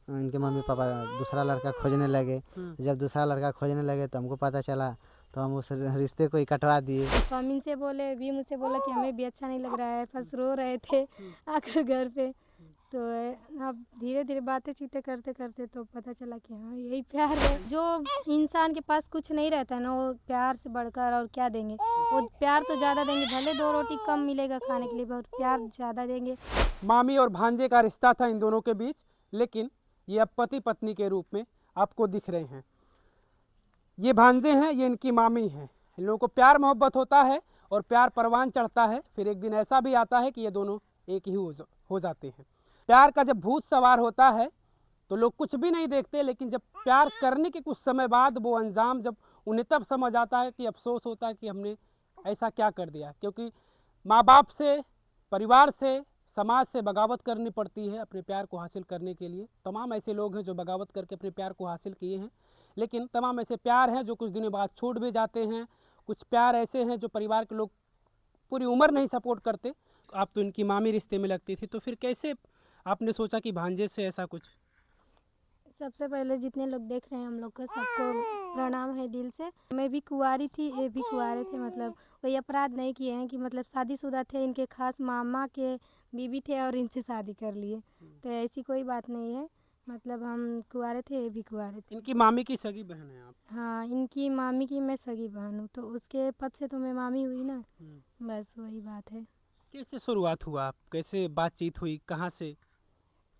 इनके mummy papa दूसरा लड़का खोजने लगे। जब दूसरा लड़का खोजने लगे तो हमको पता चला, तो हम उस रिश्ते को ही कटवा दिए। स्वामी से बोले, भी मुझसे बोला कि हमें भी अच्छा नहीं लग रहा है, बस रो रहे थे आकर घर पे। तो अब धीरे धीरे बातें चीतें करते करते तो पता चला कि हाँ यही प्यार है। जो इंसान के पास कुछ नहीं रहता ना, वो प्यार से बढ़कर और क्या देंगे। वो प्यार तो ज़्यादा देंगे, भले 2 रोटी कम मिलेगा खाने के लिए, पर प्यार ज़्यादा देंगे। मामी और भांजे का रिश्ता था इन दोनों के बीच, लेकिन ये अब पति पत्नी के रूप में आपको दिख रहे हैं। ये भांजे हैं, ये इनकी मामी हैं। इन लोगों को प्यार मोहब्बत होता है और प्यार परवान चढ़ता है। फिर एक दिन ऐसा भी आता है कि ये दोनों एक ही हो जाते हैं। प्यार का जब भूत सवार होता है तो लोग कुछ भी नहीं देखते, लेकिन जब प्यार करने के कुछ समय बाद वो अंजाम जब उन्हें तब समझ आता है कि अफसोस होता है कि हमने ऐसा क्या कर दिया। क्योंकि माँ बाप से, परिवार से, समाज से बगावत करनी पड़ती है अपने प्यार को हासिल करने के लिए। तमाम ऐसे लोग हैं जो बगावत करके अपने प्यार को हासिल किए हैं, लेकिन तमाम ऐसे प्यार हैं जो कुछ दिनों बाद छूट भी जाते हैं। कुछ प्यार ऐसे हैं जो परिवार के लोग पूरी उम्र नहीं सपोर्ट करते। आप तो इनकी मामी रिश्ते में लगती थी, तो फिर कैसे आपने सोचा कि भांजे से ऐसा कुछ? सबसे पहले जितने लोग देख रहे हैं हम लोग को, सबको प्रणाम है दिल से। मैं भी कुंवारी थी, ये भी कुंवारे थे, मतलब कोई अपराध नहीं किए हैं कि मतलब शादीशुदा थे, इनके खास मामा के बीवी थे और इनसे शादी कर लिए। तो ऐसी कोई बात नहीं है, मतलब हम कुंवारे थे, ये भी कुंवारे थे। इनकी मामी की सगी बहन है आप? हाँ, इनकी मामी की मैं सगी बहन हूँ, तो उसके पद से तो मैं मामी हुई ना, बस वही बात है। कैसे शुरुआत हुआ, आप कैसे बातचीत हुई, कहाँ से?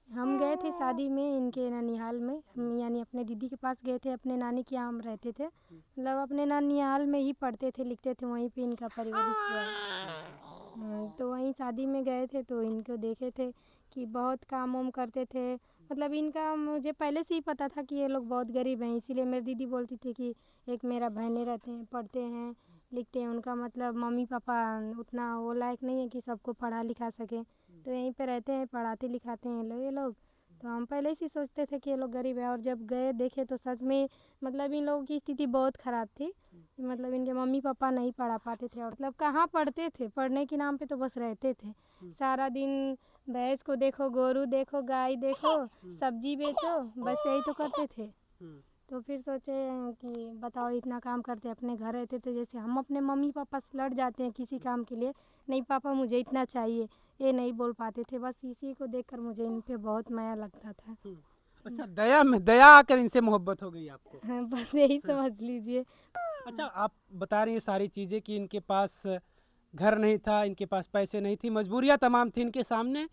हम गए थे शादी में इनके ननिहाल में, हम यानी अपने दीदी के पास गए थे। अपने नानी के यहाँ हम रहते थे, मतलब अपने ननिहाल में ही पढ़ते थे, लिखते थे, वहीं पे इनका परवरिश हुआ। तो वहीं शादी में गए थे तो इनको देखे थे कि बहुत काम वाम करते थे। मतलब इनका मुझे पहले से ही पता था कि ये लोग बहुत गरीब हैं, इसीलिए मेरी दीदी बोलती थी कि एक मेरा बहनें रहते हैं, पढ़ते हैं, लिखते हैं। उनका मतलब मम्मी पापा उतना वो लायक नहीं है कि सबको पढ़ा लिखा सके, तो यहीं पे रहते हैं, पढ़ाते लिखाते हैं ये लोग। तो हम पहले से सोचते थे कि ये लोग गरीब है, और जब गए देखे तो सच में मतलब इन लोगों की स्थिति बहुत ख़राब थी। मतलब इनके मम्मी पापा नहीं पढ़ा पाते थे, और मतलब कहाँ पढ़ते थे, पढ़ने के नाम पे तो बस रहते थे। सारा दिन भैंस को देखो, गोरू देखो, गाय देखो, सब्जी बेचो, बस यही तो करते थे। तो फिर सोचे कि बताओ, इतना काम करते, अपने घर रहते थे, जैसे हम अपने मम्मी पापा से लड़ जाते हैं किसी काम के लिए, नहीं पापा मुझे इतना चाहिए, ये नहीं बोल पाते थे। बस इसी को देखकर मुझे इन पे बहुत माया लगता था। अच्छा, दया आकर इनसे मोहब्बत हो गई आपको? हाँ, बस यही समझ लीजिए। अच्छा, आप बता रही हैं सारी चीज़ें कि इनके पास घर नहीं था, इनके पास पैसे नहीं थी, मजबूरियाँ तमाम थी इनके सामने।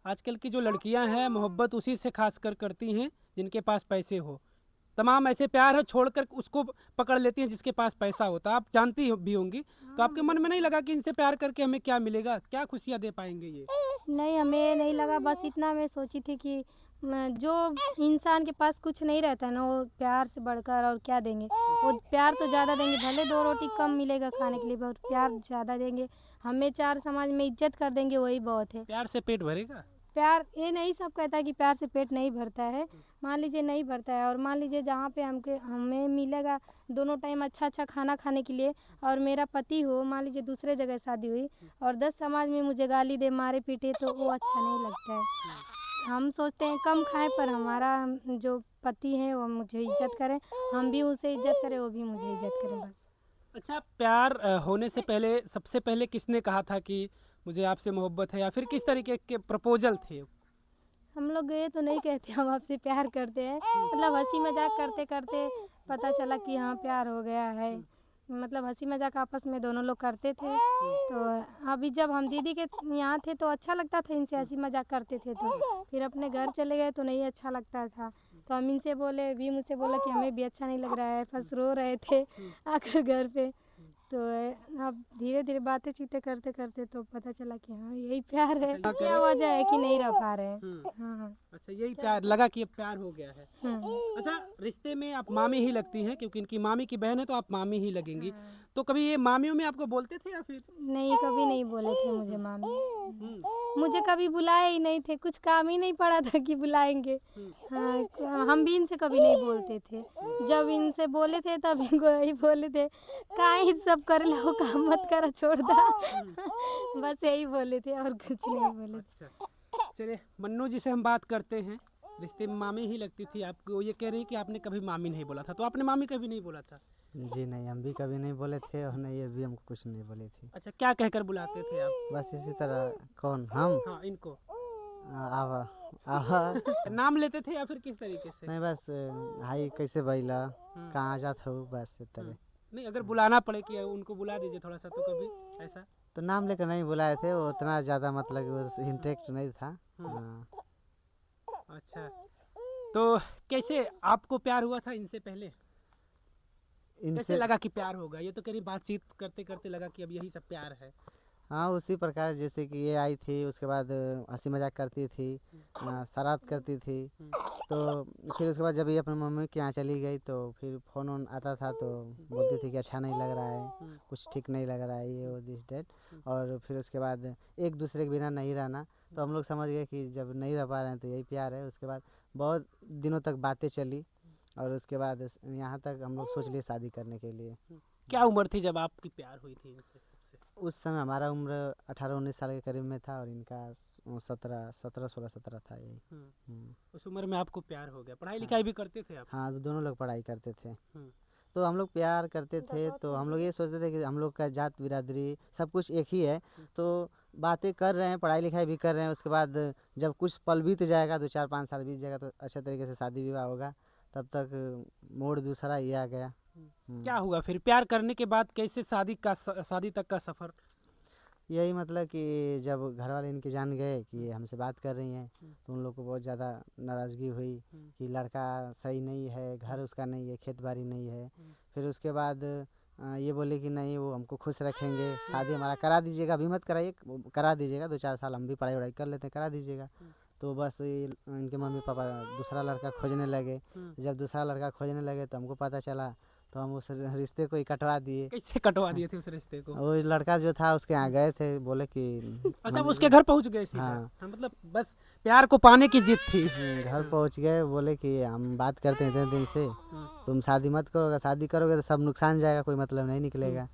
आजकल की जो लड़कियां हैं मोहब्बत उसी से खास कर करती हैं जिनके पास पैसे हो। तमाम ऐसे प्यार है छोड़कर उसको पकड़ लेती हैं जिसके पास पैसा होता है, आप जानती भी होंगी। तो आपके मन में नहीं लगा कि इनसे प्यार करके हमें क्या मिलेगा, क्या खुशियाँ दे पाएंगे ये? नहीं, हमें नहीं लगा। बस इतना मैं सोची थी कि जो इंसान के पास कुछ नहीं रहता ना, वो प्यार से बढ़कर और क्या देंगे। वो प्यार तो ज़्यादा देंगे, भले 2 रोटी कम मिलेगा खाने के लिए, पर प्यार ज़्यादा देंगे। हमें 4 समाज में इज्जत कर देंगे, वही बहुत है। प्यार से पेट भरेगा? प्यार ये नहीं सब कहता है कि प्यार से पेट नहीं भरता है। मान लीजिए नहीं भरता है, और मान लीजिए जहाँ पे हमें मिलेगा दोनों टाइम अच्छा अच्छा खाना खाने के लिए, और मेरा पति हो, मान लीजिए दूसरे जगह शादी हुई, और 10 समाज में मुझे गाली दे, मारे पीटे, तो वो अच्छा नहीं लगता है। हम सोचते हैं कम खाएं, पर हमारा जो पति है वो मुझे इज्जत करें, हम भी उसे इज्जत करें, वो भी मुझे इज्जत करें, बस। अच्छा, प्यार होने से पहले सबसे पहले किसने कहा था कि मुझे आपसे मोहब्बत है, या फिर किस तरीके के प्रपोजल थे? हम लोग ये तो नहीं कहते हम आपसे प्यार करते हैं, मतलब हंसी मजाक करते करते पता चला कि हाँ प्यार हो गया है। मतलब हंसी मजाक आपस में दोनों लोग करते थे। तो अभी जब हम दीदी के यहाँ थे तो अच्छा लगता था, इनसे हंसी मजाक करते थे। तो फिर अपने घर चले गए तो नहीं अच्छा लगता था, तो हम इनसे बोले, भी मुझसे बोला कि हमें भी अच्छा नहीं लग रहा है, बस रो रहे थे आकर घर पे। तो अब धीरे धीरे बातें चीतें करते करते तो पता चला कि हाँ यही प्यार है। क्या वजह है कि नहीं रह पा रहे हैं। हाँ। अच्छा, यही प्यार लगा कि अब प्यार हो गया है। अच्छा, रिश्ते में आप मामी ही लगती हैं, क्योंकि इनकी मामी की बहन है तो आप मामी ही लगेंगी। तो कभी ये मामियों में आपको बोलते थे या फिर? नहीं, कभी नहीं बोले थे मुझे मामी। मुझे कभी बुलाए ही नहीं थे, कुछ काम ही नहीं पड़ा था कि बुलाएंगे। हाँ, हम भी इनसे कभी नहीं बोलते थे। जब इनसे बोले थे तब इनको यही बोले थे, काहे सब कर लो, काम मत करा, छोड़ दा। बस यही बोले थे और कुछ नहीं बोले थे। अच्छा, चलिए, मन्नू जी से हम बात करते हैं। रिश्ते में मामी ही लगती थी आपको। ये कह रही है कि आपने कभी मामी नहीं बोला था, तो आपने मामी कभी नहीं बोला था? जी नहीं, हम भी कभी नहीं बोले थे और नहीं ये भी हमको कुछ नहीं बोली थी। अच्छा, क्या कहकर बुलाते थे आप? बस इसी तरह। कौन? हम? हाँ, इनको आवा आवा। नाम लेते थे या फिर किस तरीके से? नहीं बस हाई कैसे बैला, हम्म, कहाँ जात हो, बस इस तरह। नहीं, अगर बुलाना पड़े कि उनको बुला दीजिए थोड़ा सा, तो कभी ऐसा? तो नाम लेकर नहीं बुलाए थे, वो उतना ज़्यादा मतलब वो इंटरेक्ट नहीं था। हम्म। हाँ। अच्छा, तो कैसे आपको प्यार हुआ था इनसे पहले? कैसे इनसे लगा कि प्यार होगा? ये तो कह रही बातचीत करते करते लगा कि अब यही सब प्यार है। हाँ उसी प्रकार जैसे कि ये आई थी, उसके बाद हंसी मजाक करती थी, शरारत करती थी। तो फिर उसके बाद जब ये अपनी मम्मी के यहाँ चली गई तो फिर फ़ोन वोन आता था तो बोलती थी कि अच्छा नहीं लग रहा है, कुछ ठीक नहीं लग रहा है, ये वो दिस डेट। और फिर उसके बाद एक दूसरे के बिना नहीं रहना, तो हम लोग समझ गए कि जब नहीं रह पा रहे हैं तो यही प्यार है। उसके बाद बहुत दिनों तक बातें चली और उसके बाद यहाँ तक हम लोग सोच लिए शादी करने के लिए। क्या उम्र थी जब आपकी प्यार हुई थी इनसे सबसे? उस समय हमारा उम्र 18-19 साल के करीब में था और इनका 16-17 था यही। उस उम्र में आपको प्यार हो गया। पढ़ाई लिखाई भी करते थे आप? हाँ तो दोनों लोग पढ़ाई करते थे। हम्म, तो हम लोग प्यार करते थे तो हम लोग ये सोचते थे कि हम लोग का जात बिरादरी सब कुछ एक ही है। तो बातें कर रहे हैं, पढ़ाई लिखाई भी कर रहे हैं। उसके बाद जब कुछ पल बीत जाएगा, 2-4-5 साल बीत जाएगा तो अच्छे तरीके से शादी विवाह होगा। तब तक मोड़ दूसरा ये आ गया। क्या हुआ फिर प्यार करने के बाद? कैसे शादी तक का सफर? यही मतलब कि जब घर वाले इनके जान गए कि हमसे बात कर रही हैं तो उन लोग को बहुत ज़्यादा नाराज़गी हुई कि लड़का सही नहीं है, घर उसका नहीं है, खेत बाड़ी नहीं है। फिर उसके बाद ये बोले कि नहीं वो हमको खुश रखेंगे, शादी हमारा करा दीजिएगा, अभी मत कराइए, करा दीजिएगा, 2-4 साल हम भी पढ़ाई वढ़ाई कर लेते हैं, करा दीजिएगा। तो बस ये इनके मम्मी पापा दूसरा लड़का खोजने लगे। जब दूसरा लड़का खोजने लगे तो हमको पता चला, तो हम उस रिश्ते को ही कटवा दिए। कैसे कटवा दिए थे उस रिश्ते को? वो लड़का जो था उसके यहाँ गए थे, बोले कि अच्छा, वो उसके घर पहुंच गए सीधा? हाँ। हाँ, मतलब बस प्यार को पाने की जिद थी। घर पहुंच गए, बोले कि हम बात करते हैं इतने दिन से, तुम शादी मत करोगे, शादी करोगे तो सब नुकसान जाएगा, कोई मतलब नहीं निकलेगा।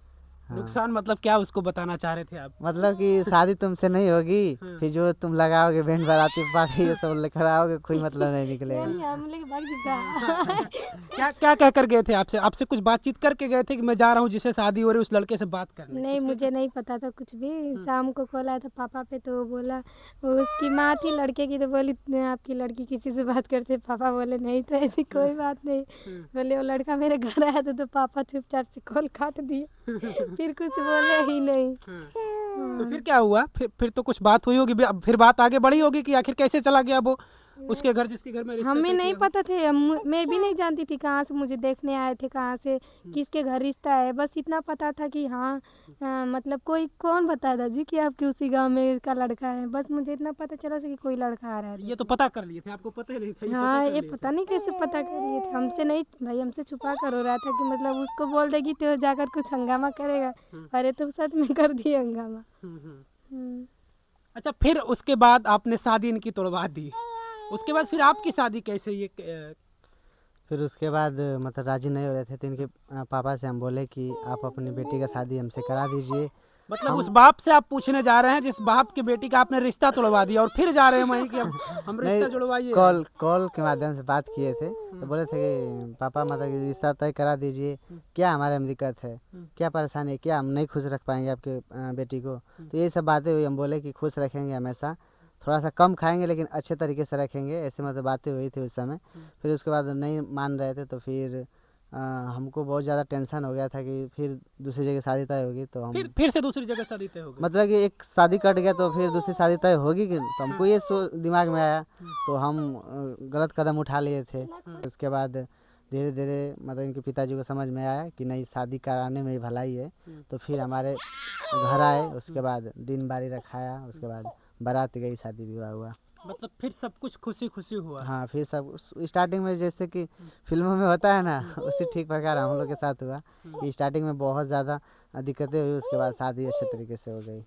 हाँ। नुकसान मतलब क्या उसको बताना चाह रहे थे आप? मतलब कि शादी तुमसे नहीं होगी, फिर जो तुम लगाओगे बैंड बाराती पार्टी ये सब लेकर आओगे, कोई मतलब नहीं निकलेगा। हम लोग भाग चुका। क्या क्या कह कर गए थे आपसे? आपसे कुछ बातचीत करके गए थे कि मैं जा रहा हूँ जिससे शादी हो रही है उस लड़के से बात करने? नहीं, मुझे नहीं पता था कुछ भी। शाम को कॉल आया था पापा पे, तो वो बोला, वो उसकी माँ थी लड़के की, तो बोली आपकी लड़की किसी से बात करते? पापा बोले नहीं तो ऐसी कोई बात नहीं। बोले वो लड़का मेरे घर आया था, तो पापा चुपचाप से कॉल काट दिए। फिर कुछ बोले ही नहीं। तो फिर क्या हुआ? फिर तो कुछ बात हुई होगी, अब फिर बात आगे बढ़ी होगी कि आखिर कैसे चला गया वो उसके घर जिसके घर में रिश्ता हमें तय नहीं किया? पता थे, मैं भी नहीं जानती थी कहाँ से मुझे देखने आए थे, कहाँ से किसके घर रिश्ता है। बस इतना पता था कि हाँ मतलब कोई कौन बताया दादी कि आपके उसी गांव में का लड़का है। बस मुझे इतना पता चला था कि कोई लड़का आ रहा है। ये तो पता कर लिए थे? आपको पता ही नहीं था? हाँ, ये पता नहीं कैसे पता कर लिए थे। हमसे नहीं भाई, हमसे छुपा कर हो रहा था कि मतलब उसको बोल देगी तो जाकर कुछ हंगामा करेगा। अरे तो सच में कर दिए हंगामा। अच्छा, फिर उसके बाद आपने शादी इनकी तोड़वा दी। उसके बाद फिर आपकी शादी कैसे? ये फिर उसके बाद मतलब राजी नहीं हो रहे थे तो इनके पापा से हम बोले कि आप अपनी बेटी का शादी हमसे करा दीजिए। मतलब उस बाप से आप पूछने जा रहे हैं जिस बाप की बेटी का आपने रिश्ता तोड़वा दिया, और फिर जा रहे हैं वहीं कि अब हम रिश्ता जुड़वाइए? कॉल के माध्यम से बात किए थे तो बोले थे कि पापा मतलब कि रिश्ता तय करा दीजिए, क्या हमारे में दिक्कत है, क्या परेशानी है, क्या हम नहीं खुश रख पाएंगे आपके बेटी को। तो ये सब बातें हुई, हम बोले कि खुश रखेंगे हमेशा, थोड़ा सा कम खाएंगे लेकिन अच्छे तरीके से रखेंगे, ऐसे मतलब बातें हुई थी उस समय। फिर उसके बाद नहीं मान रहे थे तो फिर हमको बहुत ज़्यादा टेंशन हो गया था कि फिर दूसरी जगह शादी तय होगी तो हम फिर से दूसरी जगह शादी तय हो गई? मतलब कि एक शादी कट गया तो फिर दूसरी शादी तय होगी कि, तो हमको ये दिमाग में आया तो हम गलत कदम उठा लिए थे। उसके बाद धीरे धीरे मतलब इनके पिताजी को समझ में आया कि नहीं शादी कराने में ही भलाई है, तो फिर हमारे घर आए। उसके बाद दिन बारी रखाया, उसके बाद बारात गई, शादी विवाह हुआ। मतलब फिर सब कुछ खुशी खुशी हुआ? हाँ, फिर सब स्टार्टिंग में जैसे कि फिल्मों में होता है ना उसी ठीक प्रकार हम लोग के साथ हुआ कि स्टार्टिंग में बहुत ज़्यादा दिक्कतें हुई, उसके बाद शादी अच्छे तरीके से हो गई।